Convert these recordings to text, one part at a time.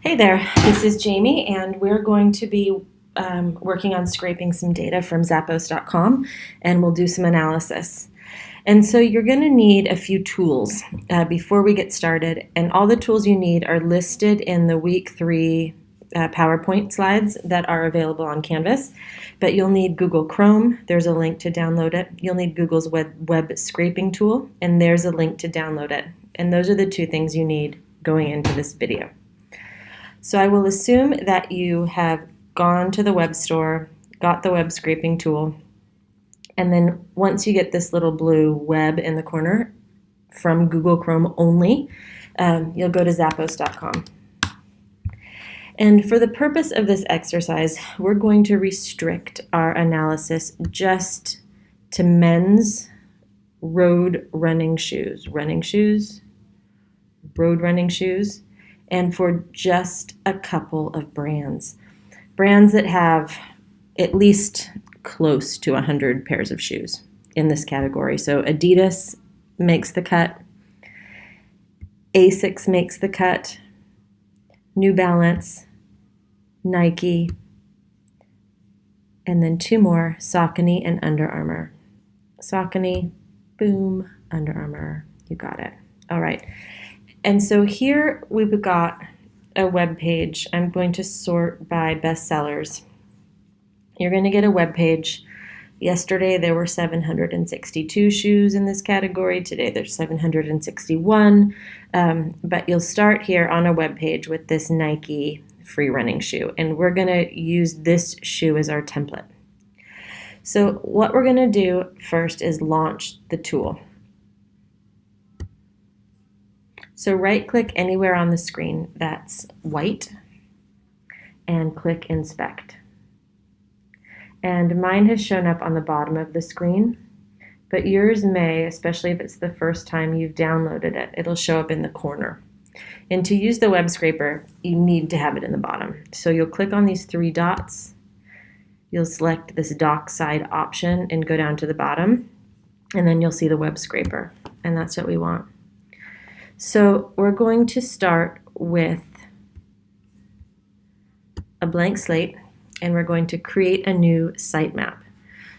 Hey there, this is Jamie, and we're going to be working on scraping some data from Zappos.com, and we'll do some analysis. And so you're going to need a few tools before we get started, and all the tools you need are listed in the week 3 PowerPoint slides that are available on Canvas. But you'll need Google Chrome, there's a link to download it. You'll need Google's web scraping tool, and there's a link to download it. And those are the two things you need going into this video. So I will assume that you have gone to the web store, got the web scraping tool, and then once you get this little blue web in the corner from Google Chrome only, you'll go to Zappos.com. And for the purpose of this exercise, we're going to restrict our analysis just to men's road running shoes, and for just a couple of brands that have at least close to 100 pairs of shoes in this category. So Adidas makes the cut, Asics makes the cut, New Balance, Nike, and then two more, Saucony and Under Armour. Saucony, boom, Under Armour, you got it. All right. And so here we've got a web page. I'm going to sort by bestsellers. You're going to get a web page. Yesterday there were 762 shoes in this category. Today there's 761. But you'll start here on a web page with this Nike free running shoe. And we're going to use this shoe as our template. So what we're going to do first is launch the tool. So right-click anywhere on the screen that's white and click Inspect. And mine has shown up on the bottom of the screen, but yours may, especially if it's the first time you've downloaded it, it'll show up in the corner. And to use the web scraper, you need to have it in the bottom. So you'll click on these 3 dots, you'll select this dock side option and go down to the bottom, and then you'll see the web scraper, and that's what we want. So we're going to start with a blank slate, and we're going to create a new sitemap.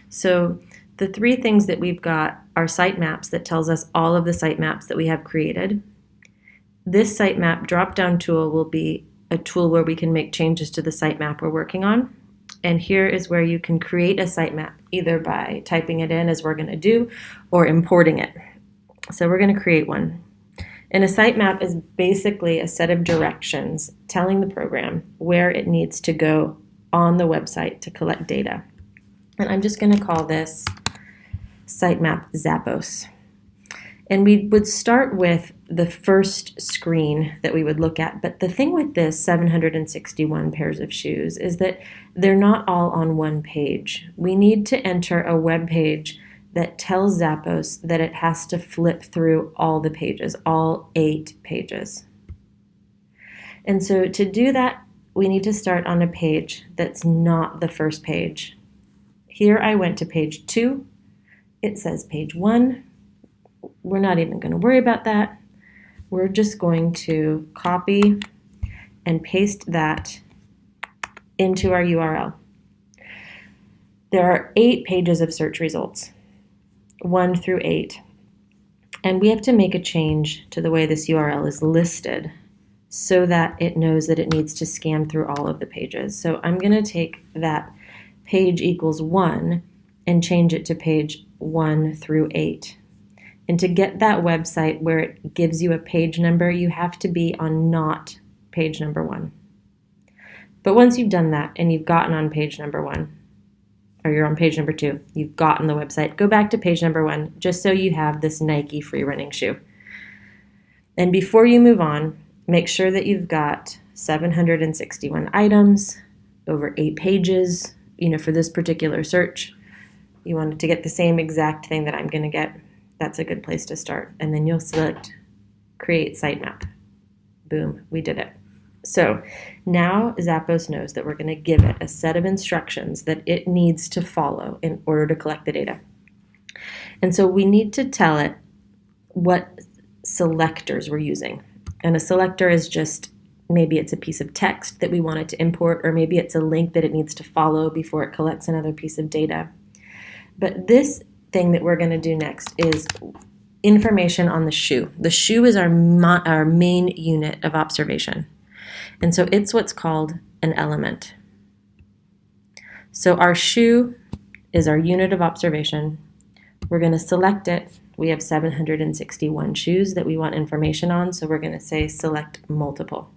So the 3 things that we've got are sitemaps that tells us all of the sitemaps that we have created. This sitemap drop-down tool will be a tool where we can make changes to the sitemap we're working on. And here is where you can create a sitemap, either by typing it in as we're going to do, or importing it. So we're going to create one. And a sitemap is basically a set of directions telling the program where it needs to go on the website to collect data. And I'm just going to call this sitemap Zappos. And we would start with the first screen that we would look at. But the thing with this 761 pairs of shoes is that they're not all on one page. We need to enter a web page that tells Zappos that it has to flip through all the pages, all 8 pages. And so to do that, we need to start on a page that's not the first page. Here I went to page 2. It says page 1. We're not even going to worry about that. We're just going to copy and paste that into our URL. There are 8 pages of search results. 1 through 8. And we have to make a change to the way this URL is listed so that it knows that it needs to scan through all of the pages. So I'm going to take that page equals 1 and change it to page 1 through 8. And to get that website where it gives you a page number, you have to be on not page number 1. But once you've done that and you've gotten on page number 1, or you're on page number 2, you've gotten the website, go back to page number 1 just so you have this Nike free running shoe. And before you move on, make sure that you've got 761 items, over 8 pages, for this particular search. You want to get the same exact thing that I'm going to get. That's a good place to start. And then you'll select Create Sitemap. Boom, we did it. So now Zappos knows that we're going to give it a set of instructions that it needs to follow in order to collect the data. And so we need to tell it what selectors we're using. And a selector is just Maybe it's a piece of text that we want it to import, or maybe it's a link that it needs to follow before it collects another piece of data. But this thing that we're going to do next is information on the shoe. The shoe is our main unit of observation. And so it's what's called an element. So our shoe is our unit of observation. We're going to select it. We have 761 shoes that we want information on, so we're going to say select multiple.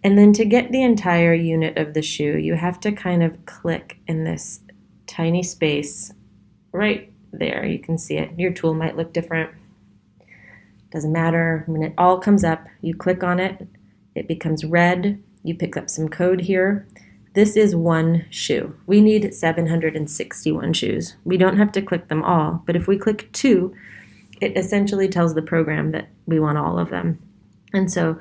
And then to get the entire unit of the shoe, you have to kind of click in this tiny space right there. You can see it. Your tool might look different. Doesn't matter. When it all comes up, you click on it. It becomes red. You pick up some code here. This is one shoe. We need 761 shoes. We don't have to click them all, but if we click 2, it essentially tells the program that we want all of them. And so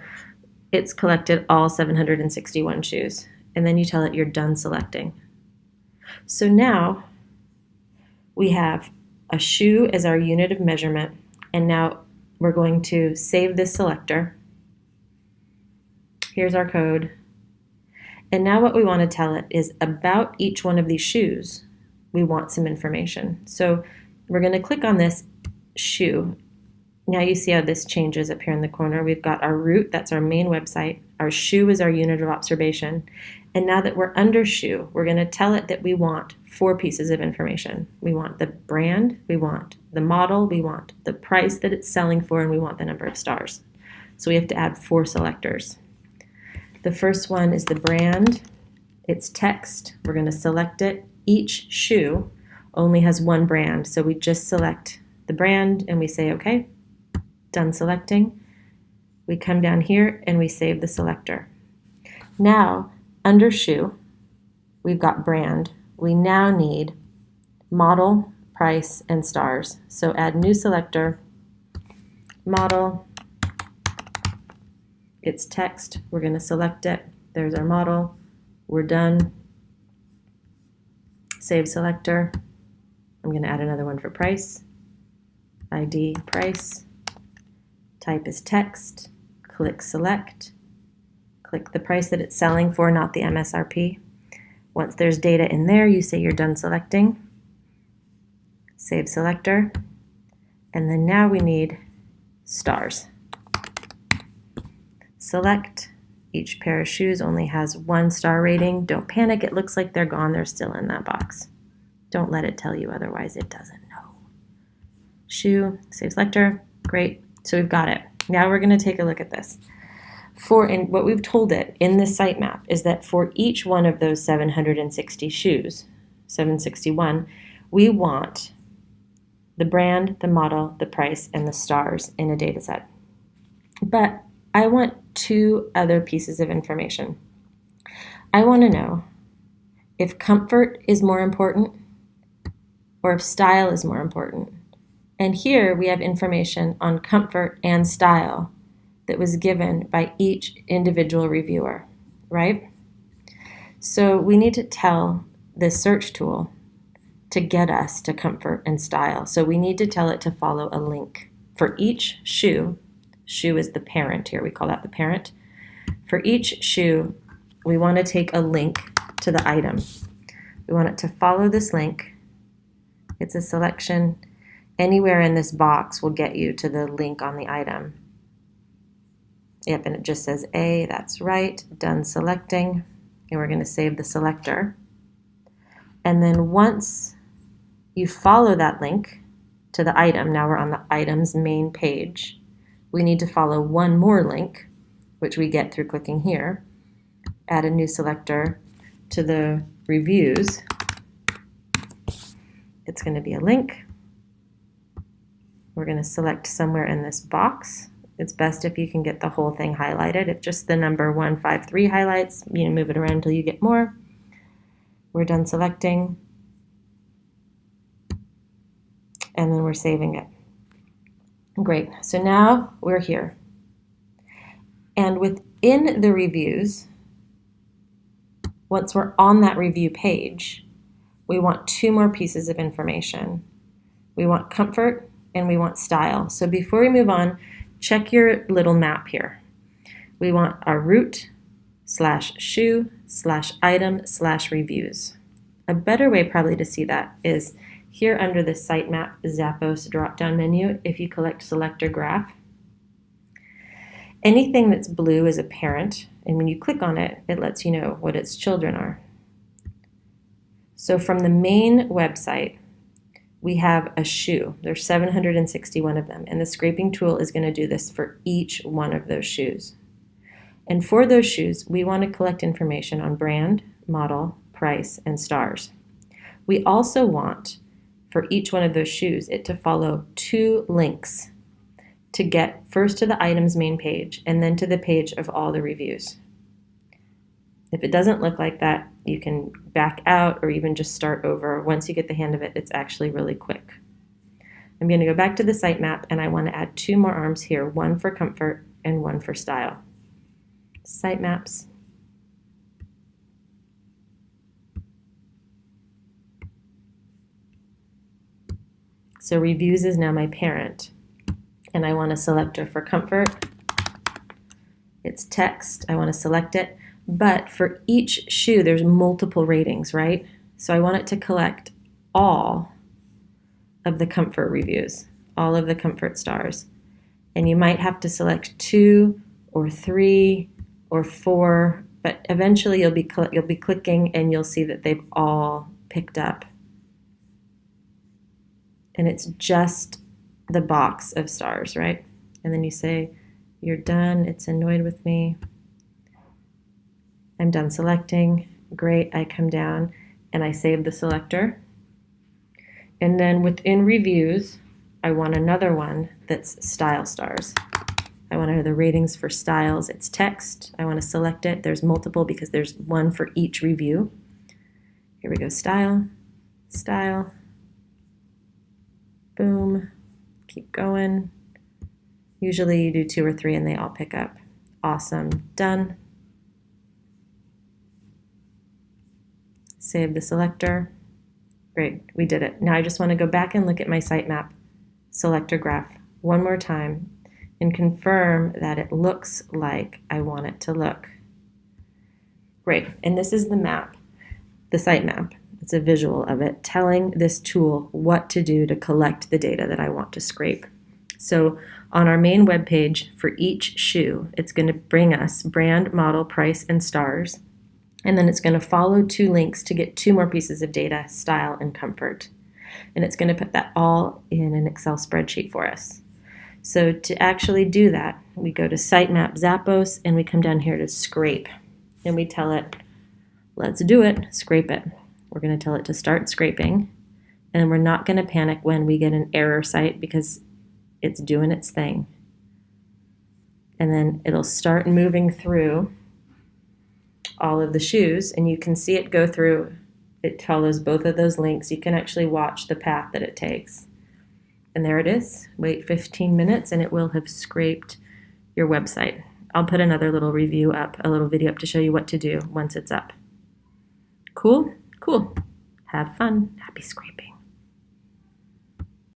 it's collected all 761 shoes. And then you tell it you're done selecting. So now we have a shoe as our unit of measurement, and now we're going to save this selector. Here's our code. And now what we want to tell it is about each one of these shoes, we want some information. So we're going to click on this shoe. Now you see how this changes up here in the corner. We've got our root, that's our main website. Our shoe is our unit of observation. And now that we're under shoe, we're going to tell it that we want 4 pieces of information. We want the brand, we want the model, we want the price that it's selling for, and we want the number of stars. So we have to add 4 selectors. The first one is the brand. It's text. We're going to select it. Each shoe only has one brand, so we just select the brand and we say OK. Done selecting. We come down here and we save the selector. Now, under shoe, we've got brand. We now need model, price, and stars. So add new selector, model. It's text. We're going to select it. There's our model. We're done. Save selector. I'm going to add another one for price. ID, price. Type is text. Click select. Click the price that it's selling for, not the MSRP. Once there's data in there, you say you're done selecting. Save selector. And then now we need stars. Select. Each pair of shoes only has 1 star rating. Don't panic, it looks like they're gone. They're still in that box. Don't let it tell you, otherwise it doesn't know. Shoe, save selector, great. So we've got it. Now we're going to take a look at this. What we've told it in this sitemap is that for each one of those 760 shoes, 761, we want the brand, the model, the price, and the stars in a data set. But I want 2 other pieces of information. I want to know if comfort is more important or if style is more important. And here we have information on comfort and style that was given by each individual reviewer, right? So we need to tell this search tool to get us to comfort and style. So we need to tell it to follow a link. For each shoe, shoe is the parent here, we call that the parent. For each shoe, we want to take a link to the item. We want it to follow this link. It's a selection. Anywhere in this box will get you to the link on the item. Yep, and it just says A, that's right, done selecting, and we're going to save the selector. And then once you follow that link to the item, now we're on the item's main page, we need to follow one more link, which we get through clicking here, add a new selector to the reviews. It's going to be a link. We're going to select somewhere in this box. It's best if you can get the whole thing highlighted. If just the number 153 highlights, move it around until you get more. We're done selecting. And then we're saving it. Great. So now we're here. And within the reviews, once we're on that review page, we want 2 more pieces of information. We want comfort and we want style. So before we move on, check your little map here. We want our root/shoe/item/reviews. A better way probably to see that is here under the sitemap Zappos drop-down menu. If you select a graph, anything that's blue is a parent, and when you click on it, it lets you know what its children are. So from the main website, we have a shoe. There's 761 of them, and the scraping tool is going to do this for each one of those shoes. And for those shoes, we want to collect information on brand, model, price, and stars. We also want, for each one of those shoes, it to follow 2 links to get first to the item's main page and then to the page of all the reviews. If it doesn't look like that, you can back out or even just start over. Once you get the hang of it, it's actually really quick. I'm going to go back to the sitemap, and I want to add 2 more arms here, one for comfort and one for style. Sitemaps. So reviews is now my parent, and I want a selector for comfort. It's text. I want to select it. But for each shoe, there's multiple ratings, right? So I want it to collect all of the comfort reviews, all of the comfort stars. And you might have to select 2 or 3 or 4, but eventually you'll be clicking and you'll see that they've all picked up. And it's just the box of stars, right? And then you say, you're done, it's annoyed with me. I'm done selecting. Great, I come down and I save the selector. And then within reviews, I want another one that's style stars. I want to know the ratings for styles. It's text. I want to select it. There's multiple because there's one for each review. Here we go, style, style. Boom, keep going. Usually you do 2 or 3 and they all pick up. Awesome, done. Save the selector. Great, we did it. Now I just want to go back and look at my sitemap selector graph one more time and confirm that it looks like I want it to look. Great, and this is the map, the sitemap. It's a visual of it telling this tool what to do to collect the data that I want to scrape. So on our main web page for each shoe, it's going to bring us brand, model, price, and stars. And then it's going to follow 2 links to get 2 more pieces of data, style and comfort. And it's going to put that all in an Excel spreadsheet for us. So to actually do that, we go to sitemap Zappos and we come down here to scrape. And we tell it, let's do it, scrape it. We're going to tell it to start scraping. And we're not going to panic when we get an error site because it's doing its thing. And then it'll start moving through all of the shoes, and you can see it go through. It follows both of those links. You can actually watch the path that it takes. And there it is. Wait 15 minutes and it will have scraped your website. I'll put another little review up, a little video up to show you what to do once it's up. Cool? Cool. Have fun. Happy scraping.